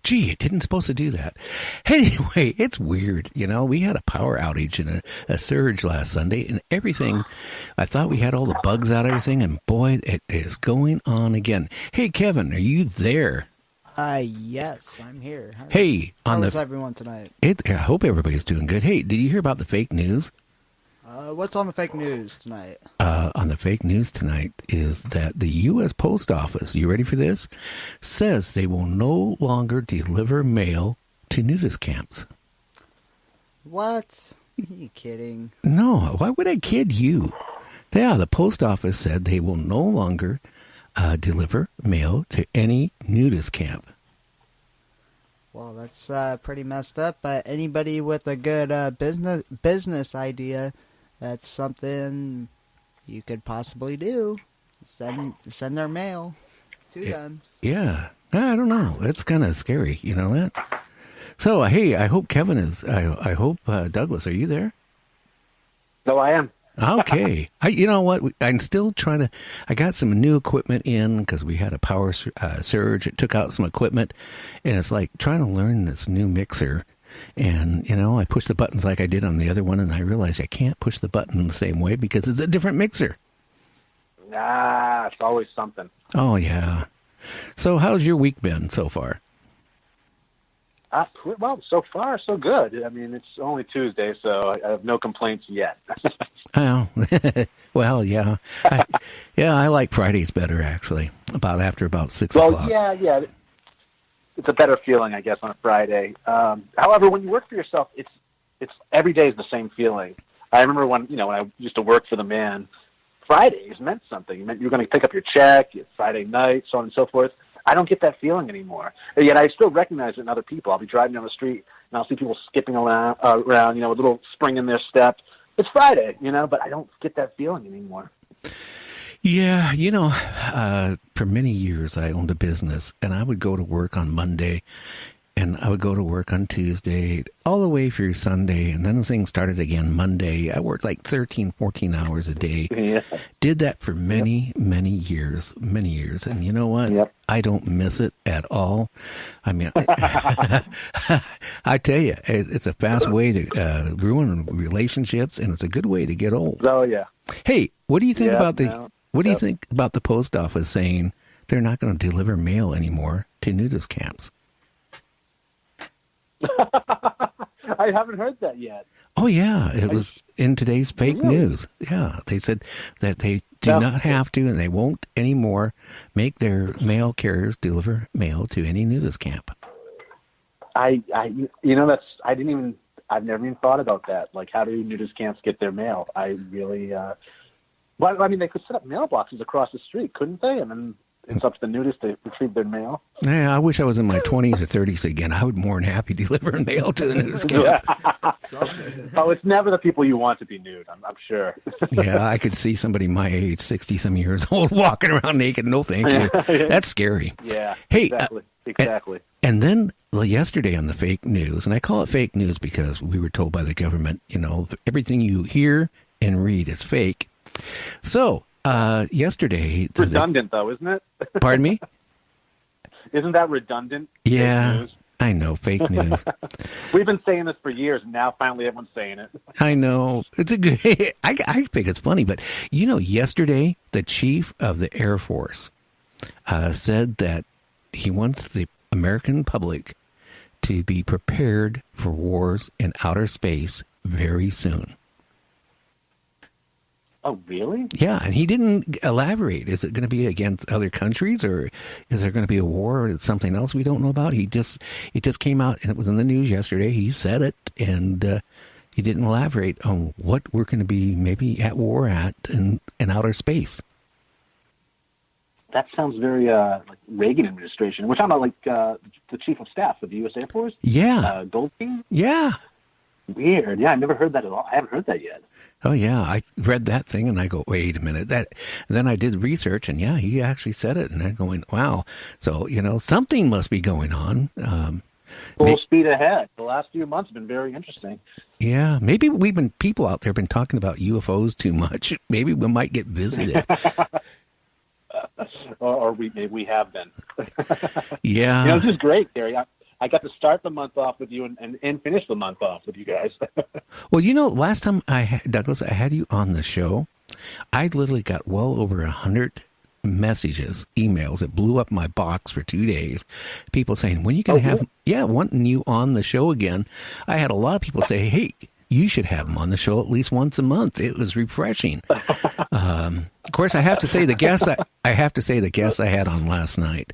Gee, it didn't supposed to do that. Anyway, it's weird. We had a power outage and a surge last Sunday, and everything. I thought we had all the bugs out of everything, and boy, it is going on again. Hey, Kevin, are you there? Yes, I'm here. How's everyone tonight? I hope everybody's doing good. Hey, did you hear about the fake news? What's on the fake news tonight? On the fake news tonight is that the U.S. Post Office, you ready for this, says they will no longer deliver mail to nudist camps. What? Are you kidding? No, why would I kid you? Yeah, the post office said they will no longer deliver mail to any nudist camp. Well, that's pretty messed up, but anybody with a good business idea, that's something you could possibly do. Send their mail to them. Yeah, I don't know. It's kind of scary, you know that? So, hey, I hope Kevin is, I hope, Douglas, are you there? No, I am. Okay. You know what? I'm still trying to, I got some new equipment in because we had a power surge. It took out some equipment, and it's like trying to learn this new mixer. And, I pushed the buttons like I did on the other one, and I realized I can't push the button the same way because it's a different mixer. It's always something. Oh, yeah. So how's your week been so far? Well, so far, so good. I mean, it's only Tuesday, so I have no complaints yet. Oh, well, yeah. I like Fridays better, actually, after about 6 o'clock. Well, yeah. It's a better feeling, I guess, on a Friday. However, when you work for yourself, it's every day is the same feeling. I remember when I used to work for the man, Fridays meant something. It meant you were going to pick up your check, it's Friday night, so on and so forth. I don't get that feeling anymore. And yet I still recognize it in other people. I'll be driving down the street, and I'll see people skipping around, with a little spring in their step. It's Friday, but I don't get that feeling anymore. Yeah, for many years I owned a business, and I would go to work on Monday, and I would go to work on Tuesday, all the way through Sunday, and then the thing started again Monday. I worked like 13, 14 hours a day. Yeah. Did that for many years. And you know what? Yep. I don't miss it at all. I mean, I tell you, it's a fast way to ruin relationships, and it's a good way to get old. Oh, yeah. Hey, what do you think about do you think about the post office saying they're not going to deliver mail anymore to nudist camps? I haven't heard that yet. Oh, yeah. It was in today's fake news. Yeah. They said that they do not have to, and they won't anymore make their mail carriers deliver mail to any nudist camp. I've never even thought about that. Like, how do nudist camps get their mail? I really, they could set up mailboxes across the street, couldn't they? And then it's up to the nudists to retrieve their mail. Yeah, I wish I was in my 20s or 30s again. I would more than happy delivering mail to the nudist camp. Oh, it's never the people you want to be nude, I'm sure. Yeah, I could see somebody my age, 60-some years old, walking around naked. No, thank you. That's scary. Yeah, hey, exactly. And then yesterday on the fake news, and I call it fake news because we were told by the government, everything you hear and read is fake. So, yesterday... Redundant, though, isn't it? Pardon me? Isn't that redundant? Yeah, I know, fake news. We've been saying this for years, and now finally everyone's saying it. I know. It's a good... I think it's funny, but, yesterday, the chief of the Air Force said that he wants the American public to be prepared for wars in outer space very soon. Oh, really? Yeah, and he didn't elaborate. Is it going to be against other countries, or is there going to be a war, or something else we don't know about? It just came out, and it was in the news yesterday. He said it, and he didn't elaborate on what we're going to be maybe at war at in outer space. That sounds very like Reagan administration. We're talking about like the chief of staff of the U.S. Air Force? Yeah. Goldstein? Yeah. Weird. Yeah, I never heard that at all. I haven't heard that yet. Oh, yeah. I read that thing, and I go, wait a minute. Then I did research, and yeah, he actually said it. And I'm going, wow. So, something must be going on. Full speed ahead. The last few months have been very interesting. Yeah. Maybe people out there have been talking about UFOs too much. Maybe we might get visited. or maybe we have been. Yeah. This is great, Gary. I got to start the month off with you and finish the month off with you guys. Well, last time Douglas, I had you on the show, I literally got well over 100 messages, emails. It blew up my box for 2 days. People saying, when are you going to have, wanting you on the show again. I had a lot of people say, hey, you should have him on the show at least once a month. It was refreshing. Of course, I have to say the guest I had on last night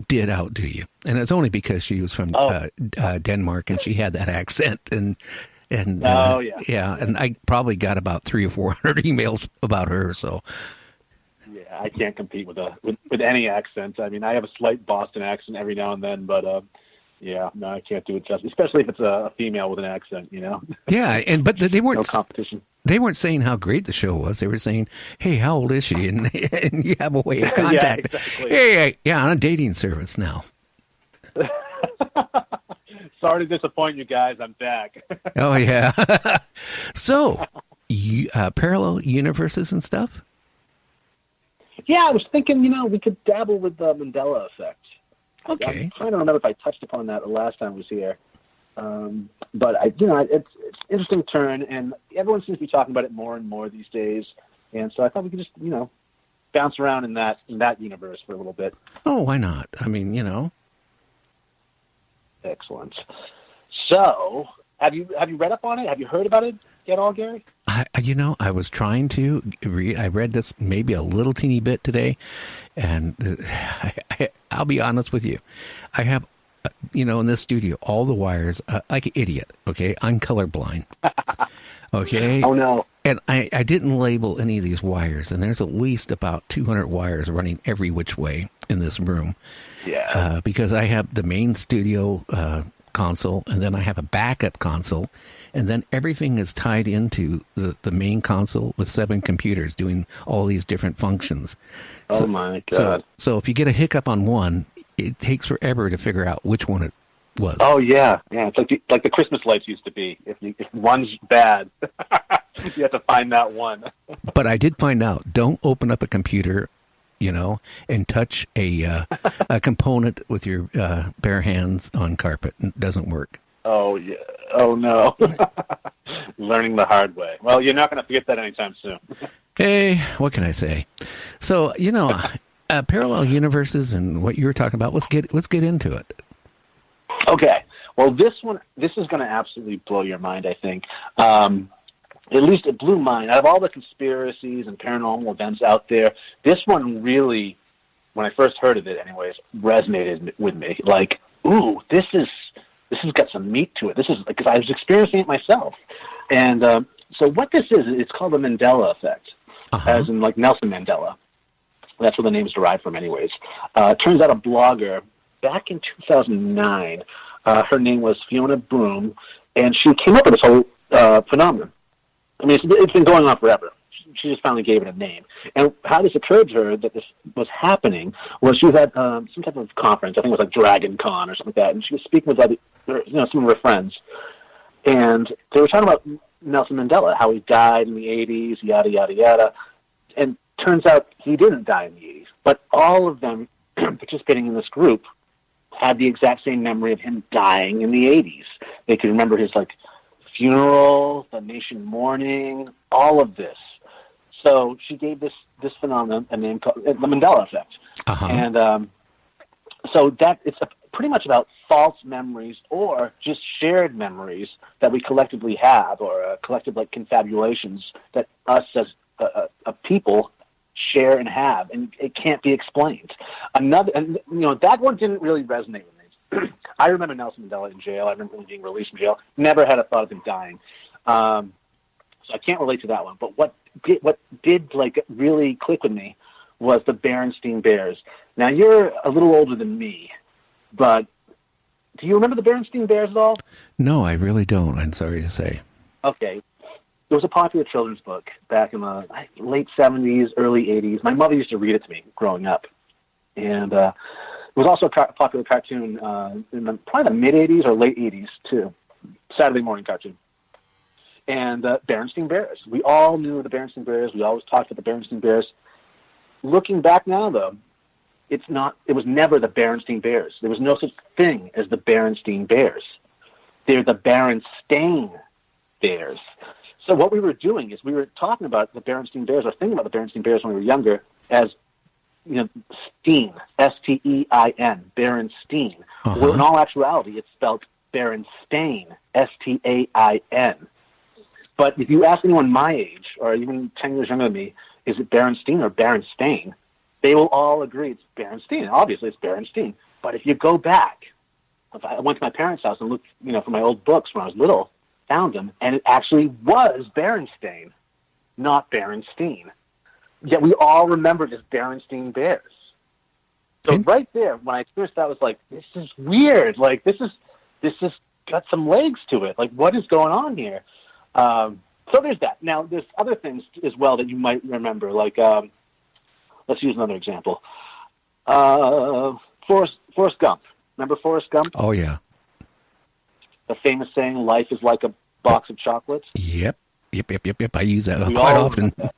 did outdo you, and it's only because she was from Denmark and she had that accent and and I probably got about 300 or 400 emails about her. So yeah, I can't compete with any accent. I mean, I have a slight Boston accent every now and then, but yeah, no, I can't do it justice, especially if it's a female with an accent, you know. Yeah, but they weren't no competition. They weren't saying how great the show was. They were saying, "Hey, how old is she?" And you have a way of contact. Yeah, exactly. Hey, on a dating service now. Sorry to disappoint you guys. I'm back. Oh yeah. So, parallel universes and stuff. Yeah, I was thinking, we could dabble with the Mandela effect. Okay. I'm trying to remember if I touched upon that the last time I was here. But it's an interesting turn, and everyone seems to be talking about it more and more these days. And so I thought we could just, bounce around in that universe for a little bit. Oh, why not? I mean, Excellent. So, have you read up on it? Have you heard about it at all, Gary? I was trying to read. I read this maybe a little teeny bit today, and I'll be honest with you. I have, in this studio, all the wires, like an idiot, okay? I'm colorblind, okay? Oh, no. And I didn't label any of these wires, and there's at least about 200 wires running every which way in this room. Yeah. Because I have the main studio console, and then I have a backup console, and then everything is tied into the main console with 7 computers doing all these different functions. Oh, my God. So if you get a hiccup on one, it takes forever to figure out which one it was. Oh, yeah. Yeah, it's like the Christmas lights used to be. If one's bad, you have to find that one. But I did find out, don't open up a computer, and touch a component with your bare hands on carpet. It doesn't work. Oh, yeah. Oh, no. Learning the hard way. Well, you're not going to forget that anytime soon. Hey, what can I say? So, parallel universes and what you were talking about, let's get into it. Okay. Well, this is going to absolutely blow your mind, I think. At least it blew mine. Out of all the conspiracies and paranormal events out there, this one really, when I first heard of it anyways, resonated with me. Like, ooh, this has got some meat to it. This is because I was experiencing it myself. And so what this is, it's called the Mandela effect, as in like Nelson Mandela. That's where the name is derived from anyways. Turns out a blogger back in 2009, her name was Fiona Broom, and she came up with this whole phenomenon. I mean, it's been going on forever. She just finally gave it a name. And how this occurred to her that this was happening was she was at some type of conference. I think it was like Dragon Con or something like that. And she was speaking with some of her friends. And they were talking about Nelson Mandela, how he died in the 80s, yada, yada, yada. And turns out he didn't die in the 80s. But all of them participating in this group had the exact same memory of him dying in the 80s. They could remember his, funeral, the nation mourning, all of this. So she gave this phenomenon a name called the Mandela effect. And so that it's pretty much about false memories or just shared memories that we collectively have, or collective confabulations that us as a people share and have, and it can't be explained. That one didn't really resonate with me. I remember Nelson Mandela in jail. I remember him being released from jail. Never had a thought of him dying. So I can't relate to that one. But what did really click with me was the Berenstain Bears. Now, you're a little older than me, but do you remember the Berenstain Bears at all? No, I really don't. I'm sorry to say. Okay. It was a popular children's book back in the late 70s, early 80s. My mother used to read it to me growing up. And it was also a popular cartoon in probably the mid-'80s or late 80s, too. Saturday morning cartoon. And Berenstain Bears. We all knew the Berenstain Bears. We always talked about the Berenstain Bears. Looking back now, though, it's not. It was never the Berenstain Bears. There was no such thing as the Berenstain Bears. They're the Berenstain Bears. So what we were doing is we were talking about the Berenstain Bears, or thinking about the Berenstain Bears when we were younger, as Steen, Stein, Berenstain. Well, in all actuality, it's spelled Berenstain, Stain. But if you ask anyone my age, or even 10 years younger than me, is it Berenstain or Berenstain? They will all agree it's Berenstain. Obviously, it's Berenstain. But if you go back, if I went to my parents' house and looked, for my old books when I was little, found them, and it actually was Berenstain, not Berenstain. Yet we all remembered as Berenstain Bears. So right there, when I experienced that, I was like, this is weird. Like, this has got some legs to it. Like, what is going on here? So there's that. Now, there's other things as well that you might remember. Like, let's use another example. Forrest Gump. Remember Forrest Gump? Oh, yeah. The famous saying, life is like a box of chocolates? Yep. I use that quite often. That.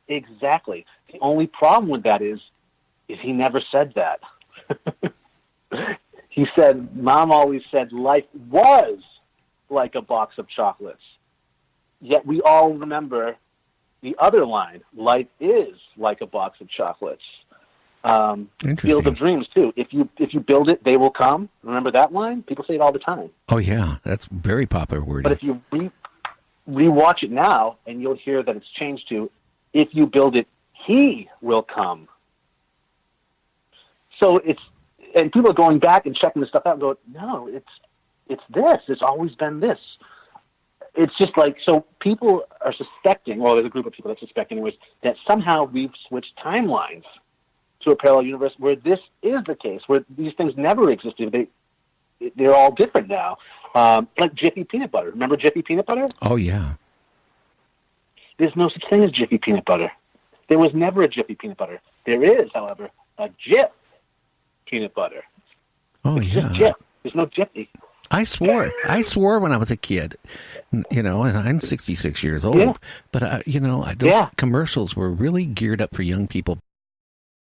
Exactly. The only problem with that is he never said that. He said, Mom always said life was like a box of chocolates. Yet we all remember the other line, life is like a box of chocolates. Field of Dreams, too. If you build it, they will come. Remember that line? People say it all the time. Oh, yeah. That's very popular word. But if you rewatch it now, and you'll hear that it's changed to, if you build it, he will come. So and people are going back and checking this stuff out and go, no, it's this. It's always been this. It's just like, so people are suspecting, well, there's a group of people that suspect anyways, that somehow we've switched timelines to a parallel universe where this is the case, where these things never existed. They're all different now. Like Jiffy Peanut Butter. Remember Jiffy Peanut Butter? Oh, yeah. There's no such thing as Jiffy Peanut Butter. There was never a Jiffy Peanut Butter. There is, however, a Jif Peanut Butter. Oh, it's yeah. just Jif. There's no Jiffy. I swore when I was a kid, and I'm 66 years old, Yeah. but, those commercials were really geared up for young people